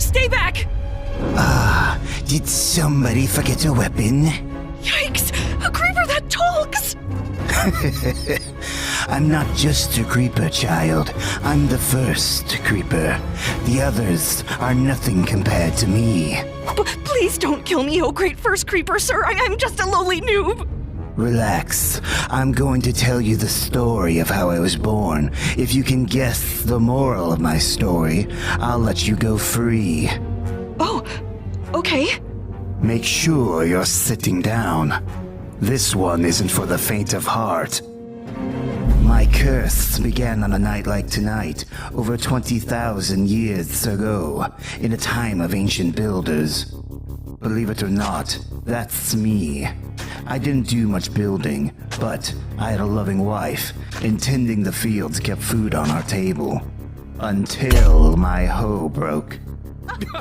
Stay back! Did somebody forget a weapon? Yikes! A creeper that talks! I'm not just a creeper, child. I'm the first creeper. The others are nothing compared to me. Please don't kill me, oh great first creeper, sir. I'm just a lowly noob. Relax. I'm going to tell you the story of how I was born. If you can guess the moral of my story, I'll let you go free. Oh, okay. Make sure you're sitting down. This one isn't for the faint of heart. My curse began on a night like tonight, over 20,000 years ago, in a time of ancient builders. Believe it or not, that's me. I didn't do much building, but I had a loving wife, and tending the fields kept food on our table. Until my hoe broke.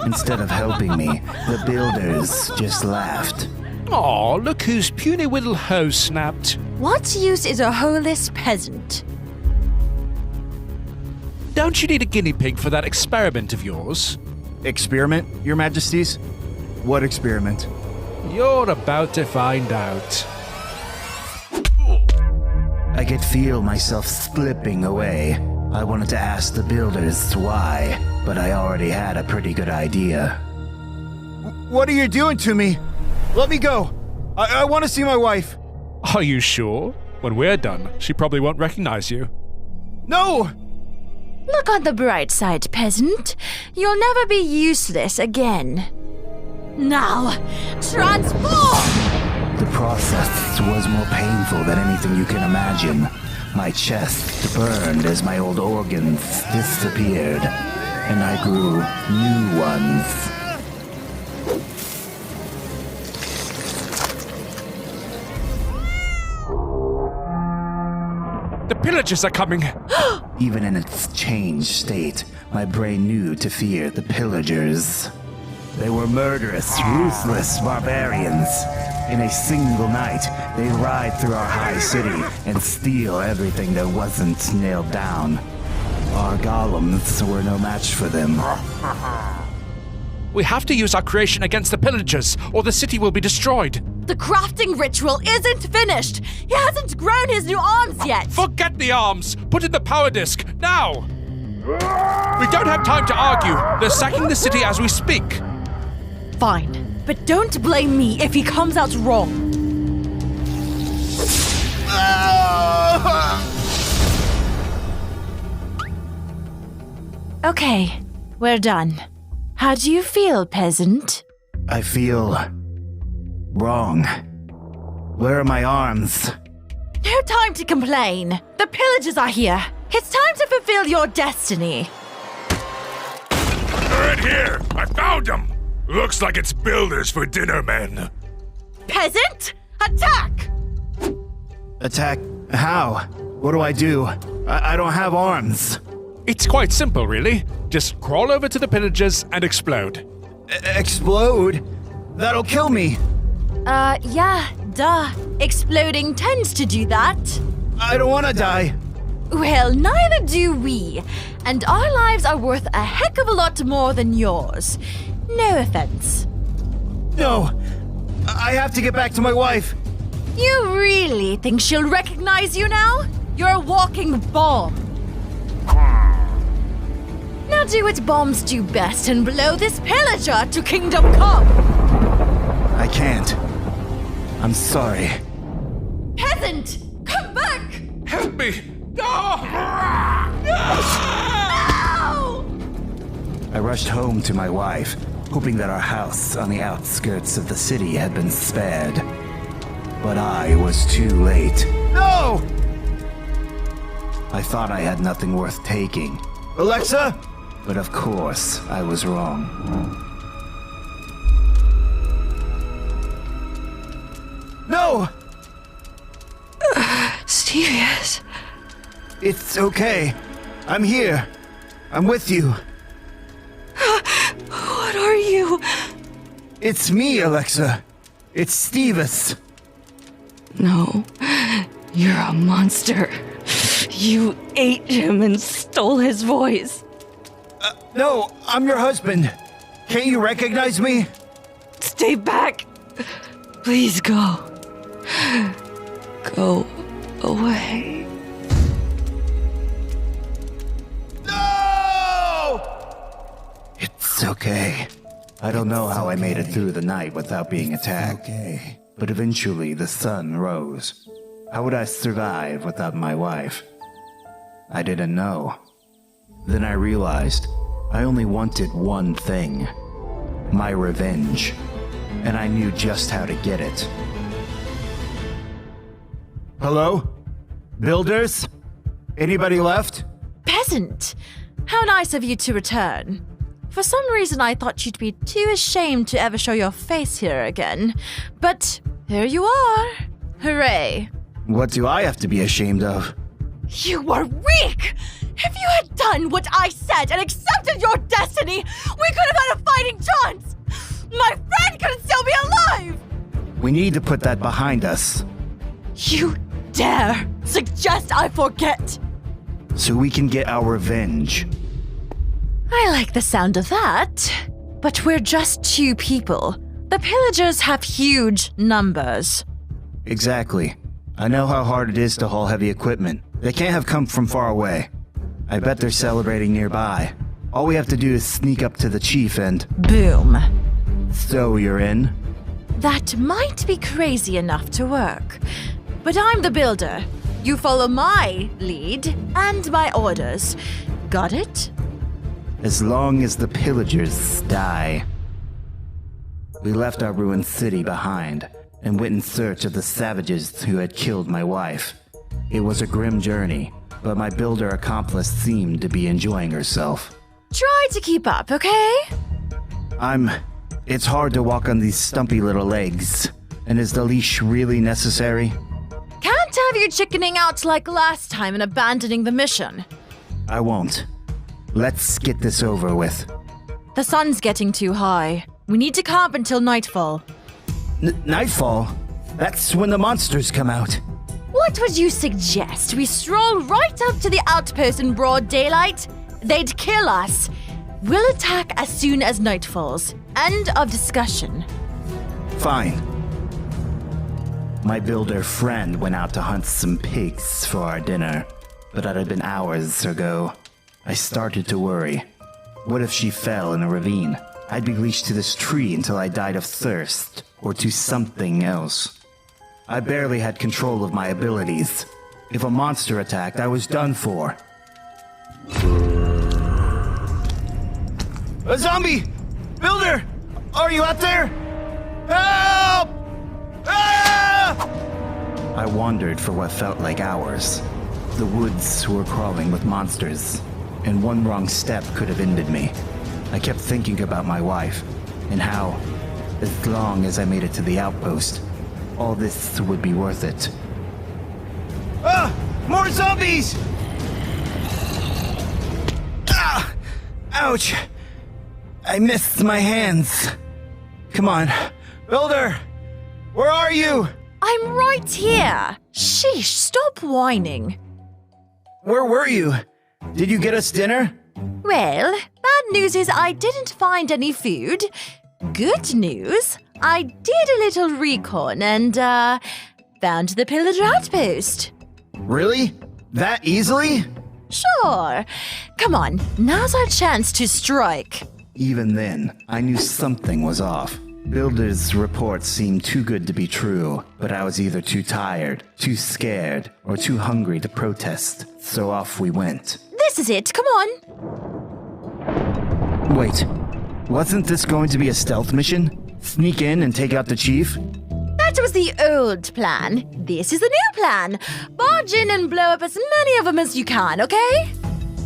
Instead of helping me, the builders just laughed. Aw, look whose puny little hoe snapped. What use is a hoeless peasant? Don't you need a guinea pig for that experiment of yours? Experiment, Your Majesties? What experiment? You're about to find out. I could feel myself slipping away. I wanted to ask the builders why, but I already had a pretty good idea. What are you doing to me? Let me go. I want to see my wife. Are you sure? When we're done, she probably won't recognize you. No! Look on the bright side, peasant. You'll never be useless again. Now, transform! The process was more painful than anything you can imagine. My chest burned as my old organs disappeared, and I grew new ones. The pillagers are coming! Even in its changed state, my brain knew to fear the pillagers. They were murderous, ruthless barbarians. In a single night, they'd ride through our high city and steal everything that wasn't nailed down. Our golems were no match for them. We have to use our creation against the pillagers, or the city will be destroyed. The crafting ritual isn't finished. He hasn't grown his new arms yet. Forget the arms! Put in the power disk, now! We don't have time to argue. They're sacking the city as we speak. Fine, but don't blame me if he comes out wrong. Okay, we're done. How do you feel, peasant? I feel wrong. Where are my arms? No time to complain. The pillagers are here. It's time to fulfill your destiny. They're in here! I found them! Looks like it's builders for dinner men. Peasant, attack! Attack? How? What do I do? I don't have arms. It's quite simple, really. Just crawl over to the pillagers and explode. Explode? That'll kill me. Yeah, duh. Exploding tends to do that. I don't want to die. Well, neither do we. And our lives are worth a heck of a lot more than yours. No offense. No. I have to get back to my wife. You really think she'll recognize you now? You're a walking bomb. Now do what bombs do best and blow this pillager to Kingdom Come. I can't. I'm sorry. Peasant, come back! Help me! No! I rushed home to my wife, hoping that our house on the outskirts of the city had been spared. But I was too late. No! I thought I had nothing worth taking. Alexa? But of course, I was wrong. No! Serious? It's okay. I'm here. I'm with you. What are you? It's me, Alexa. It's Stevis. No, you're a monster. You ate him and stole his voice. No, I'm your husband. Can't you recognize me? Stay back. Please go. Go away. It's okay. I don't know how I made it through the night without being attacked. Okay. But eventually the sun rose. How would I survive without my wife? I didn't know. Then I realized I only wanted one thing. My revenge. And I knew just how to get it. Hello? Builders? Anybody left? Peasant, how nice of you to return. For some reason, I thought you'd be too ashamed to ever show your face here again. But here you are. Hooray. What do I have to be ashamed of? You were weak! If you had done what I said and accepted your destiny, we could have had a fighting chance! My friend could still be alive! We need to put that behind us, You dare suggest I forget! so we can get our revenge. I like the sound of that. But we're just 2 people. The pillagers have huge numbers. Exactly. I know how hard it is to haul heavy equipment. They can't have come from far away. I bet they're celebrating nearby. All we have to do is sneak up to the chief and... Boom. So you're in? That might be crazy enough to work. But I'm the builder. You follow my lead and my orders. Got it? As long as the pillagers die. We left our ruined city behind and went in search of the savages who had killed my wife. It was a grim journey, but my builder accomplice seemed to be enjoying herself. Try to keep up, okay? It's hard to walk on these stumpy little legs. And is the leash really necessary? Can't have you chickening out like last time and abandoning the mission. I won't. Let's get this over with. The sun's getting too high. We need to camp until nightfall. Nightfall? That's when the monsters come out. What would you suggest? We stroll right up to the outpost in broad daylight? They'd kill us. We'll attack as soon as night falls. End of discussion. Fine. My builder friend went out to hunt some pigs for our dinner, but that had been hours ago. I started to worry. What if she fell in a ravine? I'd be leashed to this tree until I died of thirst, or to something else. I barely had control of my abilities. If a monster attacked, I was done for. A zombie! Builder! Are you out there? Help! Ah! I wandered for what felt like hours. The woods were crawling with monsters, and one wrong step could have ended me. I kept thinking about my wife, and how, as long as I made it to the outpost, all this would be worth it. Ah! More zombies! Ah! Ouch! I missed my hands. Come on. Builder! Where are you? I'm right here. Sheesh, stop whining. Where were you? Did you get us dinner? Well, bad news is I didn't find any food. Good news, I did a little recon and, found the pillager outpost. Really? That easily? Sure. Come on, now's our chance to strike. Even then, I knew something was off. Builder's reports seemed too good to be true, but I was either too tired, too scared, or too hungry to protest, so off we went. This is it, come on. Wait, wasn't this going to be a stealth mission? Sneak in and take out the chief? That was the old plan. This is the new plan. Barge in and blow up as many of them as you can, okay?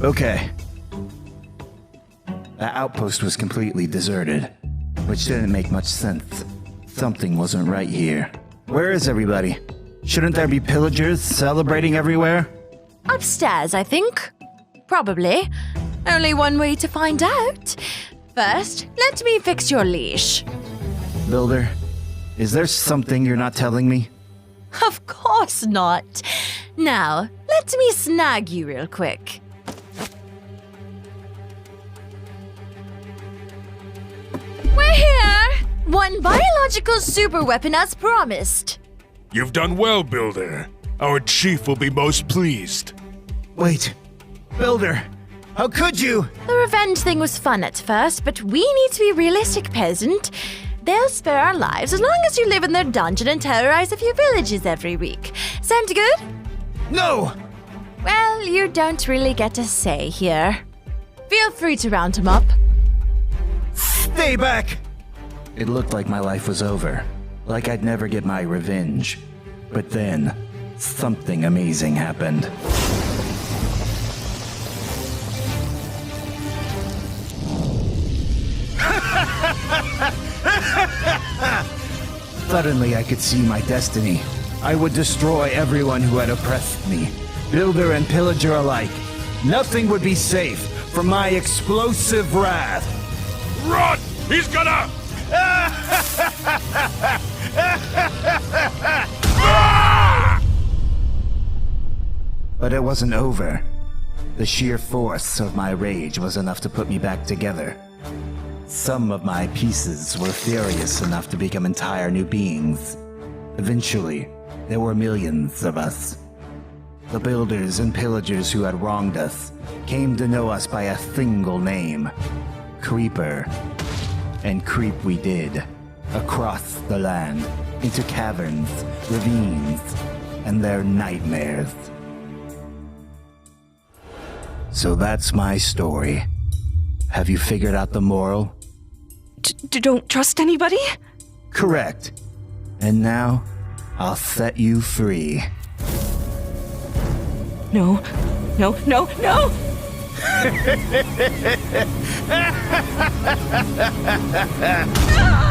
Okay. The outpost was completely deserted, which didn't make much sense. Something wasn't right here. Where is everybody? Shouldn't there be pillagers celebrating everywhere? Upstairs, I think. Probably. Only one way to find out. First, let me fix your leash. Builder, is there something you're not telling me? Of course not. Now, let me snag you real quick. One biological superweapon as promised. You've done well, Builder. Our chief will be most pleased. Wait. Builder, how could you? The revenge thing was fun at first, but we need to be realistic, peasant. They'll spare our lives as long as you live in their dungeon and terrorize a few villages every week. Sound good? No! Well, you don't really get a say here. Feel free to round him up. Stay back! It looked like my life was over, like I'd never get my revenge. But then, something amazing happened. Suddenly I could see my destiny. I would destroy everyone who had oppressed me, builder and pillager alike. Nothing would be safe from my explosive wrath. Run! He's gonna... But it wasn't over. The sheer force of my rage was enough to put me back together. Some of my pieces were furious enough to become entire new beings. Eventually, there were millions of us. The builders and pillagers who had wronged us came to know us by a single name, Creeper. And creep we did, across the land, into caverns, ravines, and their nightmares. So that's my story. Have you figured out the moral? Don't trust anybody? Correct. And now, I'll set you free. No, no, no, no! Ah!